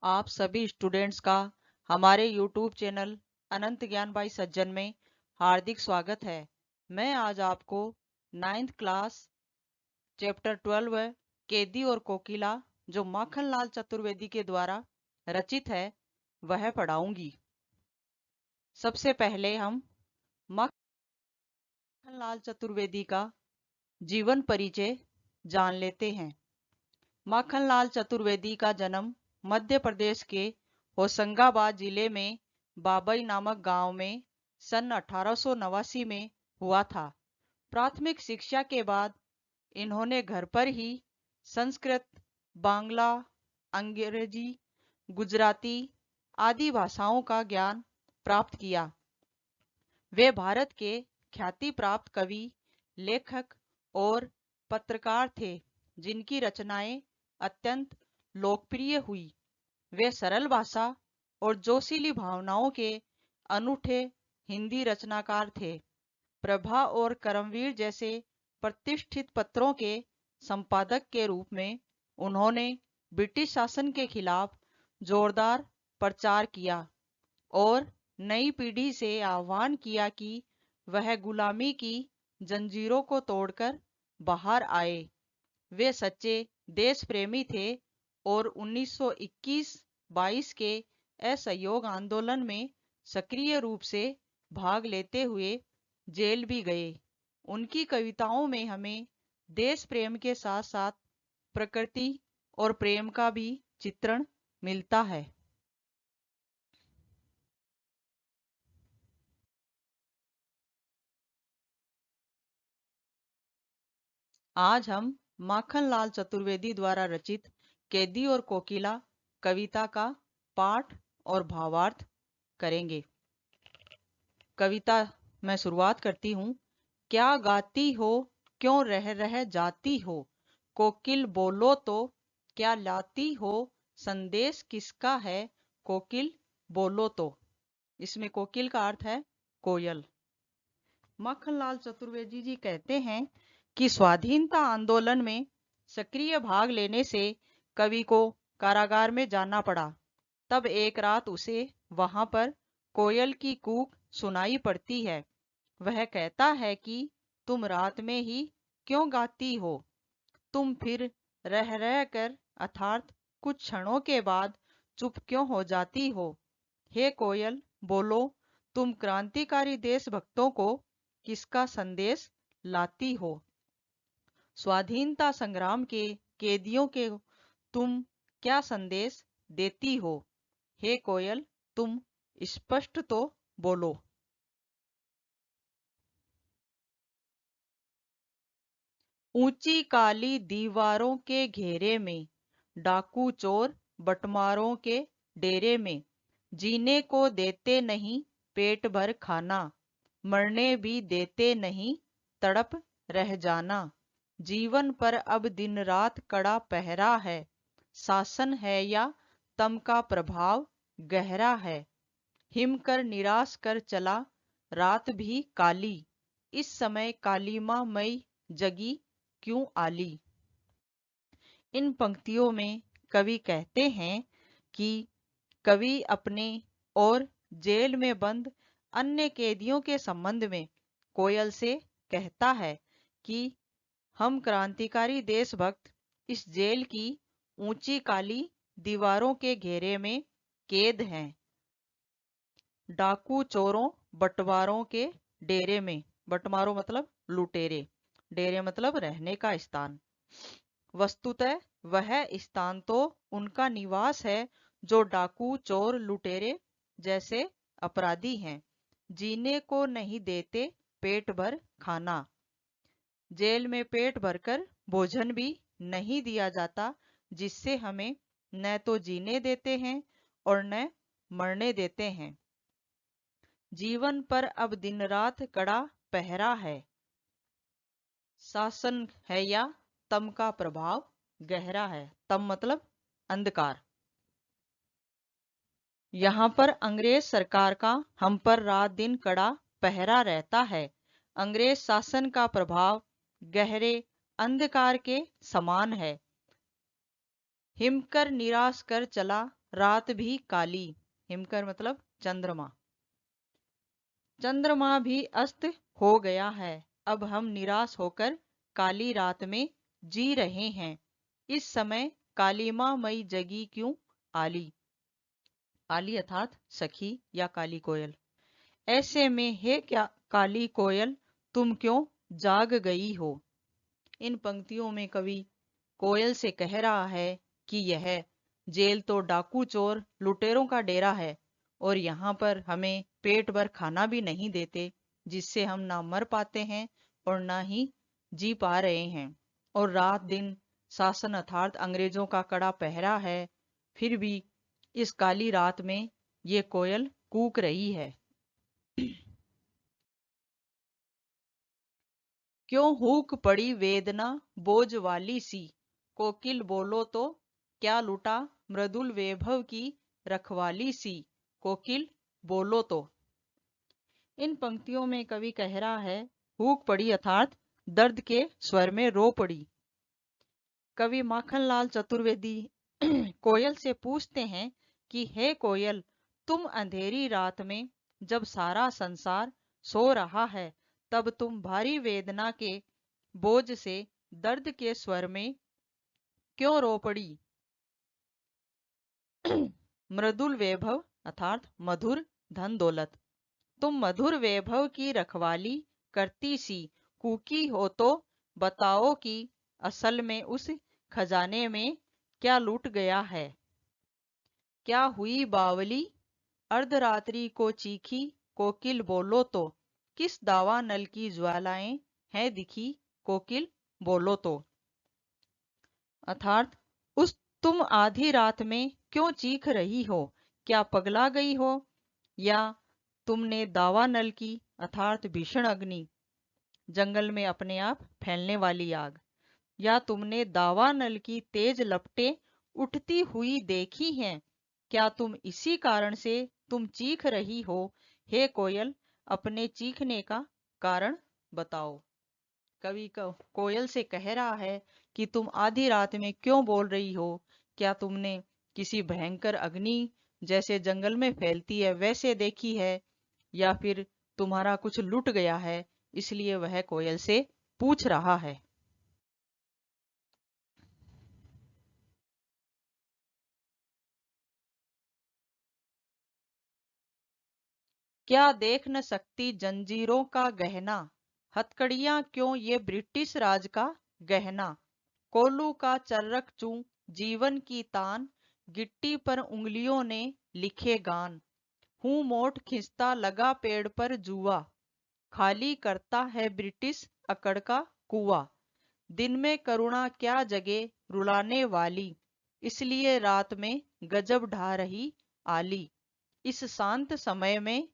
आप सभी स्टूडेंट्स का हमारे YouTube चैनल अनंत ज्ञान बाई सज्जन में हार्दिक स्वागत है। मैं आज आपको 9th क्लास चैप्टर 12 कैदी और कोकिला जो माखनलाल चतुर्वेदी के द्वारा रचित है वह पढ़ाऊंगी। सबसे पहले हम माखनलाल चतुर्वेदी का जीवन परिचय जान लेते हैं। माखनलाल चतुर्वेदी का जन्म मध्य प्रदेश के होशंगाबाद जिले में बाबई नामक गांव में सन 1889 में हुआ था। प्राथमिक शिक्षा के बाद इन्होंने घर पर ही संस्कृत, बांग्ला, अंग्रेजी, गुजराती आदि भाषाओं का ज्ञान प्राप्त किया। वे भारत के ख्याति प्राप्त कवि, लेखक और पत्रकार थे जिनकी रचनाएं अत्यंत लोकप्रिय हुई। वे सरल भाषा और जोशीली भावनाओं के अनूठे हिंदी रचनाकार थे। प्रभा और करमवीर जैसे प्रतिष्ठित पत्रों के संपादक के रूप में उन्होंने ब्रिटिश शासन के खिलाफ जोरदार प्रचार किया और नई पीढ़ी से आह्वान किया कि वह गुलामी की जंजीरों को तोड़कर बाहर आए। वे सच्चे देश प्रेमी थे और 1921-22 के असहयोग आंदोलन में सक्रिय रूप से भाग लेते हुए जेल भी गए। उनकी कविताओं में हमें देश प्रेम के साथ साथ प्रकृति और प्रेम का भी चित्रण मिलता है। आज हम माखनलाल चतुर्वेदी द्वारा रचित कैदी और कोकिला कविता का पाठ और भावार्थ करेंगे। कविता मैं शुरुआत करती हूँ। क्या गाती हो, क्यों रह जाती हो, कोकिल बोलो तो, क्या लाती हो, संदेश किसका है, कोकिल बोलो तो। इसमें कोकिल का अर्थ है कोयल। माखनलाल चतुर्वेदी जी कहते हैं कि स्वाधीनता आंदोलन में सक्रिय भाग लेने से कवि को कारागार में जाना पड़ा। तब एक रात उसे वहां पर कोयल की कूक सुनाई पड़ती है। वह कहता है कि तुम रात में ही क्यों गाती हो, तुम फिर रह कर अर्थात कुछ क्षणों के बाद चुप क्यों हो जाती हो। हे कोयल बोलो, तुम क्रांतिकारी देशभक्तों को किसका संदेश लाती हो। स्वाधीनता संग्राम के कैदियों के तुम क्या संदेश देती हो। हे कोयल, तुम स्पष्ट तो बोलो। ऊंची काली दीवारों के घेरे में, डाकू चोर बटमारों के डेरे में, जीने को देते नहीं पेट भर खाना, मरने भी देते नहीं तड़प रह जाना। जीवन पर अब दिन रात कड़ा पहरा है, शासन है या तम का प्रभाव गहरा है। हिम कर निराश कर चला रात भी काली, इस समय कालीमा मई जगी क्यों आली। इन पंक्तियों में कवि कहते हैं कि कवि अपने और जेल में बंद अन्य कैदियों के संबंध में कोयल से कहता है कि हम क्रांतिकारी देशभक्त इस जेल की ऊंची काली दीवारों के घेरे में कैद हैं। डाकू चोरों बटवारों के डेरे में, बटमारों मतलब लुटेरे, डेरे मतलब रहने का स्थान। वस्तुतः वह स्थान तो उनका निवास है जो डाकू चोर लुटेरे जैसे अपराधी हैं। जीने को नहीं देते पेट भर खाना, जेल में पेट भरकर भोजन भी नहीं दिया जाता, जिससे हमें न तो जीने देते हैं और न मरने देते हैं। जीवन पर अब दिन रात कड़ा पहरा है, शासन है या तम का प्रभाव गहरा है। तम मतलब अंधकार। यहाँ पर अंग्रेज सरकार का हम पर रात दिन कड़ा पहरा रहता है। अंग्रेज शासन का प्रभाव गहरे अंधकार के समान है। हिमकर निराश कर चला रात भी काली। हिमकर मतलब चंद्रमा। चंद्रमा भी अस्त हो गया है। अब हम निराश होकर काली रात में जी रहे हैं। इस समय कालीमा मई जगी क्यों आली। आली अर्थात सखी या काली कोयल। ऐसे में हे क्या काली कोयल तुम क्यों जाग गई हो। इन पंक्तियों में कवि कोयल से कह रहा है कि यह जेल तो डाकू चोर लुटेरों का डेरा है और यहाँ पर हमें पेट भर खाना भी नहीं देते, जिससे हम ना मर पाते हैं और ना ही जी पा रहे हैं। और रात दिन शासन अर्थात अंग्रेजों का कड़ा पहरा है, फिर भी इस काली रात में ये कोयल कूक रही है। क्यों हुक पड़ी वेदना बोझ वाली सी। कोकिल बोलो तो क्या लुटा मृदुल वैभव की रखवाली सी। कोकिल बोलो तो। इन पंक्तियों में कवि कह रहा है हुक पड़ी अर्थात दर्द के स्वर में रो पड़ी। कवि माखनलाल चतुर्वेदी कोयल से पूछते हैं कि हे कोयल, तुम अंधेरी रात में जब सारा संसार सो रहा है, तब तुम भारी वेदना के बोझ से दर्द के स्वर में क्यों रो पड़ी। मृदुल वैभव अर्थात मधुर धन दौलत। तुम मधुर वैभव की रखवाली करती सी कुकी हो तो बताओ कि असल में उस खजाने में क्या लूट गया है। क्या हुई बावली अर्धरात्रि को चीखी कोकिल बोलो तो। किस दावा नल की ज्वालाएं हैं दिखी कोकिल बोलो तो। अर्थात उस तुम आधी रात में क्यों चीख रही हो। क्या पगला गई हो या तुमने दावा नल की अर्थात भीषण अग्नि जंगल में अपने आप फैलने वाली आग, या तुमने दावा नल की तेज लपटें उठती हुई देखी हैं। क्या तुम इसी कारण से तुम चीख रही हो। हे कोयल, अपने चीखने का कारण बताओ। कवि कोयल से कह रहा है कि तुम आधी रात में क्यों बोल रही हो। क्या तुमने किसी भयंकर अग्नि जैसे जंगल में फैलती है वैसे देखी है, या फिर तुम्हारा कुछ लुट गया है, इसलिए वह कोयल से पूछ रहा है। क्या देख न सकती जंजीरों का गहना। हथकड़ियां क्यों ये ब्रिटिश राज का गहना। कोल्लू का चर्रक चूं जीवन की तान, गिट्टी पर उंगलियों ने लिखे गान। हूं मोट खिंचता लगा पेड़ पर जुआ, खाली करता है ब्रिटिश अकड़ का कुआ। दिन में करुणा क्या जगे रुलाने वाली, इसलिए रात में गजब ढा रही आली। इस शांत समय में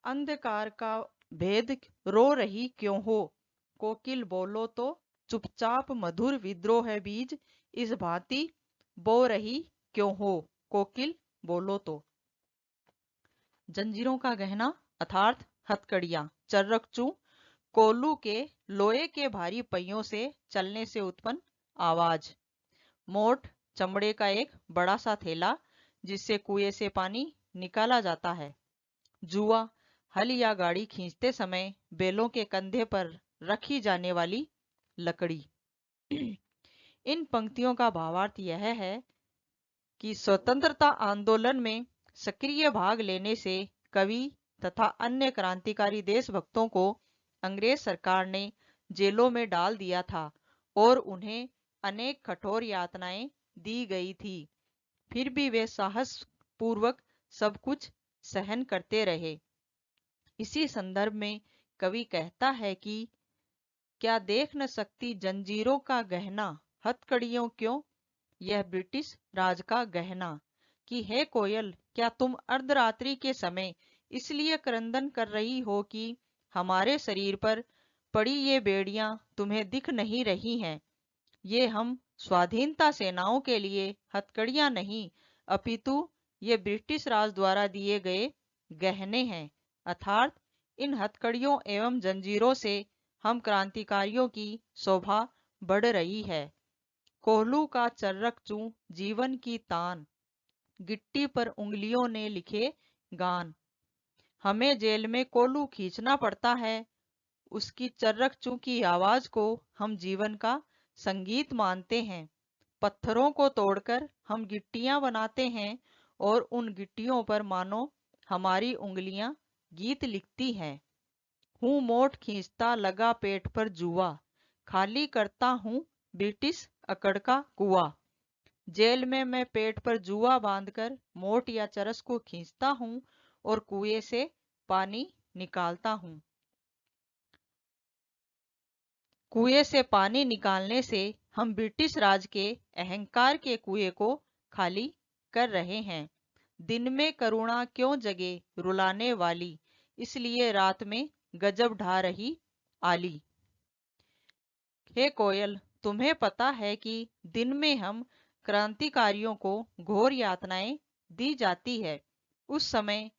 अंधकार का भेद रो रही क्यों हो। कोकिल बोलो तो चुपचाप मधुर विद्रोह बीज इस भांति बो रही क्यों हो। कोकिल बोलो तो। जंजीरों का गहना अर्थात हथकड़ियां चर्रकचू कोल्लू के लोहे के भारी पहियों से चलने से उत्पन्न आवाज। मोट चमड़े का एक बड़ा सा थैला जिससे कुएं से पानी निकाला जाता है। जुआ हल या गाड़ी खींचते समय बैलों के कंधे पर रखी जाने वाली लकड़ी। इन पंक्तियों का भावार्थ यह है कि स्वतंत्रता आंदोलन में सक्रिय भाग लेने से कवि तथा अन्य क्रांतिकारी देशभक्तों को अंग्रेज सरकार ने जेलों में डाल दिया था और उन्हें अनेक कठोर यातनाएं दी गई थी। फिर भी वे साहस पूर्वक सब कुछ सहन करते रहे। इसी संदर्भ में कवि कहता है कि क्या देख न सकती जंजीरों का गहना, हथकड़ियों क्यों यह ब्रिटिश राज का गहना। कि हे कोयल, क्या तुम अर्धरात्रि के समय इसलिए क्रंदन कर रही हो कि हमारे शरीर पर पड़ी ये बेड़ियां तुम्हें दिख नहीं रही हैं। ये हम स्वाधीनता सेनाओं के लिए हथकड़ियां नहीं, अपितु ये ब्रिटिश राज द्वारा दिए गए गहने हैं। अर्थात इन हथकड़ियों एवं जंजीरों से हम क्रांतिकारियों की शोभा बढ़ रही है। कोल्लू का चर्रक चूं जीवन की तान, गिट्टी पर उंगलियों ने लिखे गान। हमें जेल में कोलू खींचना पड़ता है, उसकी चर्रक चू की आवाज को हम जीवन का संगीत मानते हैं। पत्थरों को तोड़कर हम गिट्टियां बनाते हैं और उन गिट्टियों पर मानो हमारी उंगलियां गीत लिखती हैं। हूँ मोट खींचता लगा पेट पर जुआ, खाली करता हूँ ब्रिटिश अकड़ का कुआ। जेल में मैं पेट पर जुआ बांधकर मोट या चरस को खींचता हूँ और कुएं से पानी निकालता हूँ। कुएं से पानी निकालने से हम ब्रिटिश राज के अहंकार के कुएं को खाली कर रहे हैं। दिन में करुणा क्यों जगे रुलाने वाली, इसलिए रात में गजब ढा रही आली। हे कोयल, तुम्हें पता है कि दिन में हम क्रांतिकारियों को घोर यातनाएं दी जाती है। उस समय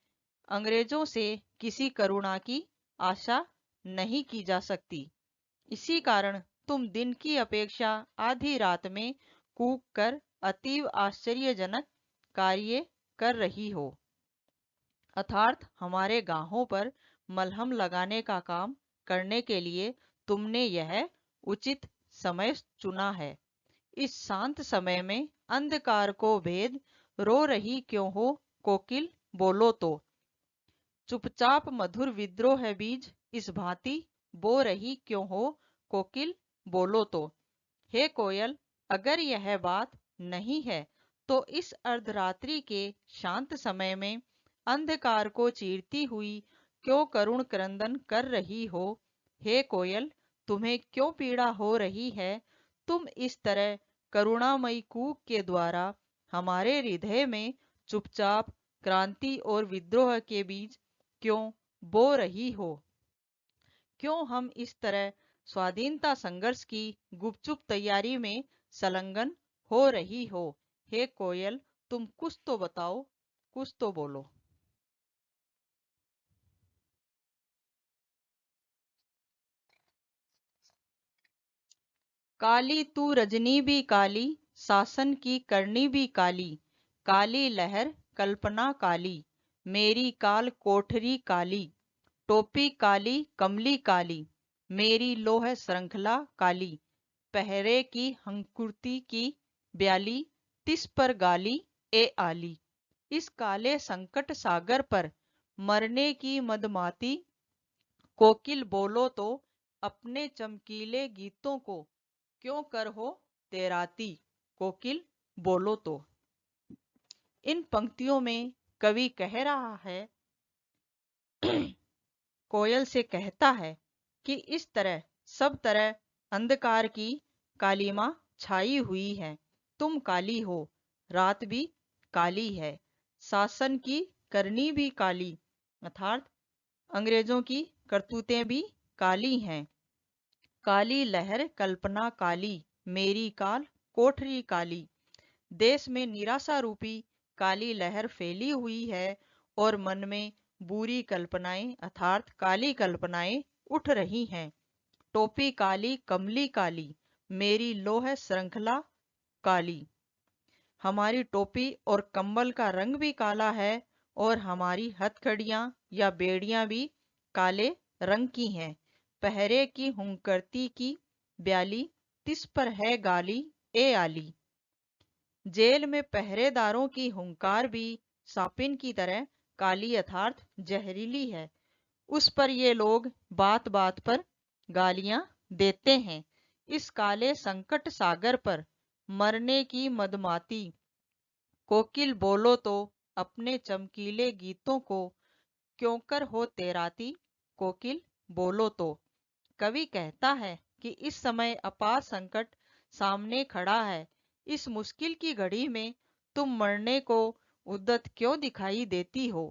अंग्रेजों से किसी करुणा की आशा नहीं की जा सकती। इसी कारण तुम दिन की अपेक्षा आधी रात में कूक कर अतीव आश्चर्यजनक कार्य कर रही हो। अर्थात हमारे गाहों पर मलहम लगाने का काम करने के लिए तुमने यह उचित समय चुना है। इस शांत समय में अंधकार को भेद रो रही क्यों हो कोकिल, बोलो तो। चुपचाप मधुर विद्रोह है बीज इस भांति बो रही क्यों हो कोकिल, बोलो तो। हे कोयल, अगर यह बात नहीं है तो इस अर्धरात्रि के शांत समय में अंधकार को चीरती हुई क्यों करुण क्रंदन कर रही हो। हे कोयल, तुम्हें क्यों पीड़ा हो रही है। तुम इस तरह करुणामयी कूक के द्वारा हमारे हृदय में चुपचाप क्रांति और विद्रोह के बीज क्यों बो रही हो। क्यों हम इस तरह स्वाधीनता संघर्ष की गुपचुप तैयारी में संलग्न हो रही हो। हे कोयल, तुम कुछ तो बताओ, कुछ तो बोलो। काली तू रजनी भी काली, शासन की करनी भी काली। काली लहर कल्पना काली, मेरी काल कोठरी काली। टोपी काली कमली काली, मेरी लोह श्रृंखला काली। पहरे की हंकुरती की ब्याली, तिस पर गाली ए आली। इस काले संकट सागर पर मरने की मदमाती कोकिल, बोलो तो। अपने चमकीले गीतों को क्यों कर हो तेराती कोकिल, बोलो तो। इन पंक्तियों में कवि कह रहा है, कोयल से कहता है कि इस तरह सब तरह अंधकार की कालीमा छाई हुई है। तुम काली हो, रात भी काली है, शासन की करनी भी काली, अर्थात अंग्रेजों की करतूतें भी काली हैं। काली लहर कल्पना काली, मेरी काल कोठरी काली। देश में निराशा रूपी काली लहर फैली हुई है और मन में बुरी कल्पनाएं अर्थात काली कल्पनाएं उठ रही हैं। टोपी काली कमली काली, मेरी लोह श्रृंखला काली। हमारी टोपी और कंबल का रंग भी काला है और हमारी हथकड़ियां या बेड़ियां भी काले रंग की हैं। पहरे की हुंकरती की ब्याली, तिस पर है गाली ए आली। जेल में पहरेदारों की हुंकार भी सापिन की तरह काली अर्थात जहरीली है। उस पर ये लोग बात बात पर गालियां देते हैं। इस काले संकट सागर पर मरने की मदमाती कोकिल, बोलो तो। अपने चमकीले गीतों को क्यों कर हो तेराती कोकिल, बोलो तो। कवि कहता है कि इस समय अपार संकट सामने खड़ा है। इस मुश्किल की घड़ी में तुम मरने को उद्यत क्यों दिखाई देती हो।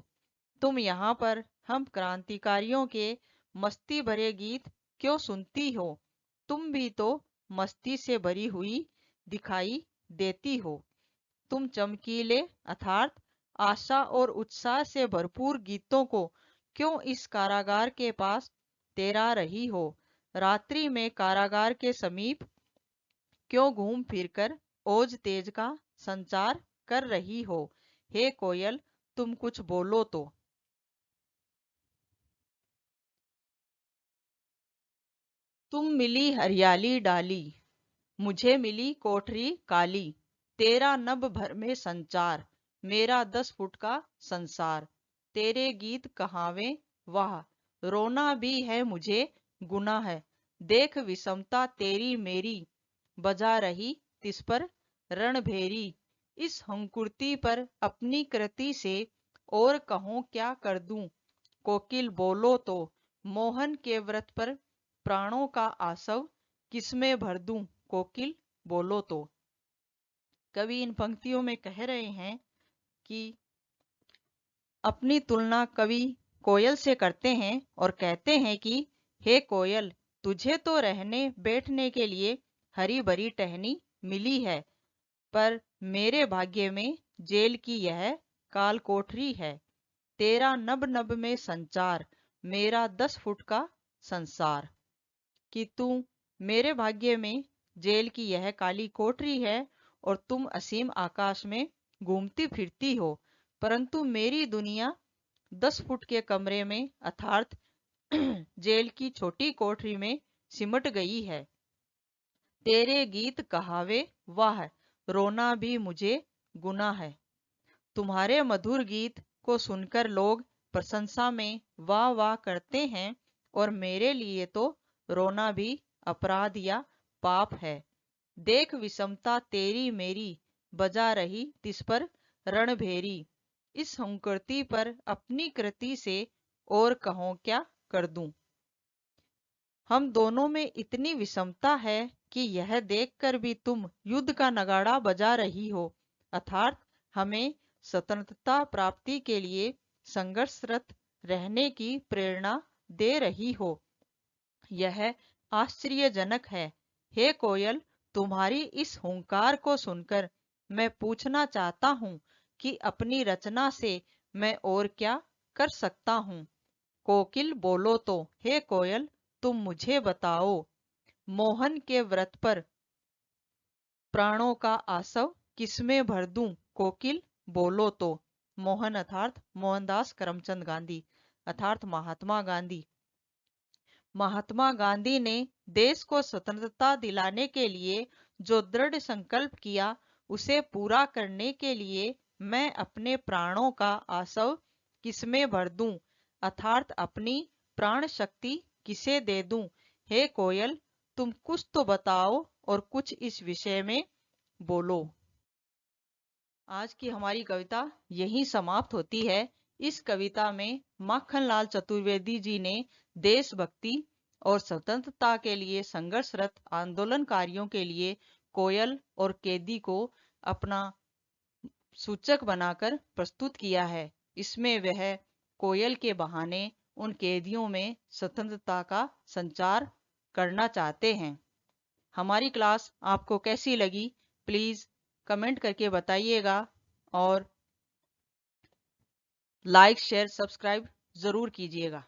तुम यहाँ पर हम क्रांतिकारियों के मस्ती भरे गीत क्यों सुनती हो। तुम भी तो मस्ती से भरी हुई दिखाई देती हो। तुम चमकीले अर्थात आशा और उत्साह से भरपूर गीतों को क्यों इस कारागार के पास तेरा रही हो। रात्रि में कारागार के समीप क्यों घूम फिरकर ओज तेज का संचार कर रही हो। हे कोयल तुम कुछ बोलो तो। तुम मिली हरियाली डाली, मुझे मिली कोठरी काली। तेरा नभ भर में संचार, मेरा 10 फुट का संसार। तेरे गीत कहावे वाह, रोना भी है मुझे गुनाह है। देख विषमता तेरी मेरी, बजा रही तिस पर रणभेरी। इस हंकुरती पर अपनी कृति से और कहूँ क्या कर दूं। कोकिल बोलो तो, मोहन के व्रत पर प्राणों का आसव किसमें भर दूं। कोकिल बोलो तो। कवि इन पंक्तियों में कह रहे हैं कि अपनी तुलना कवि कोयल से करते हैं और कहते हैं कि हे कोयल, तुझे तो रहने बैठने के लिए हरी भरी टहनी मिली है, पर मेरे भाग्य में जेल की यह काल कोठरी है। तेरा नभ नभ में संचार, मेरा 10 फुट का संसार। कि तू मेरे भाग्य में जेल की यह काली कोठरी है और तुम असीम आकाश में घूमती फिरती हो, परंतु मेरी दुनिया 10 फुट के कमरे में अर्थात जेल की छोटी कोठरी में सिमट गई है। तेरे गीत कहावे वाह, रोना भी मुझे गुनाह है। तुम्हारे मधुर गीत को सुनकर लोग प्रशंसा में वाह वाह करते हैं और मेरे लिए तो रोना भी अपराध या पाप है। देख विषमता तेरी मेरी, बजा रही तिस पर रणभेरी। इस हुंकरती पर अपनी कृति से और कहो क्या कर दूं। हम दोनों में इतनी विषमता है कि यह देखकर भी तुम युद्ध का नगाड़ा बजा रही हो, अर्थात हमें स्वतंत्रता प्राप्ति के लिए संघर्षरत रहने की प्रेरणा दे रही हो। यह आश्चर्यजनक है। हे कोयल, तुम्हारी इस हुंकार को सुनकर मैं पूछना चाहता हूँ कि अपनी रचना से मैं और क्या कर सकता हूँ। कोकिल बोलो तो, हे कोयल तुम मुझे बताओ, मोहन के व्रत पर प्राणों का आसव किसमें भर दूं। कोकिल बोलो तो। मोहन अर्थात मोहनदास करमचंद गांधी अर्थात महात्मा गांधी। महात्मा गांधी ने देश को स्वतंत्रता दिलाने के लिए जो दृढ़ संकल्प किया, उसे पूरा करने के लिए मैं अपने प्राणों का आसव किसमें भर दूं, अर्थात अपनी प्राण शक्ति किसे दे दूं। हे कोयल, तुम कुछ तो बताओ और कुछ इस विषय में बोलो। आज की हमारी कविता यहीं समाप्त होती है। इस कविता में माखनलाल चतुर्वेदी जी ने देशभक्ति और स्वतंत्रता के लिए संघर्षरत आंदोलनकारियों के लिए कोयल और कैदी को अपना सूचक बनाकर प्रस्तुत किया है। इसमें वह कोयल के बहाने उन कैदियों में स्वतंत्रता का संचार करना चाहते हैं। हमारी क्लास आपको कैसी लगी प्लीज कमेंट करके बताइएगा और लाइक शेयर सब्सक्राइब जरूर कीजिएगा।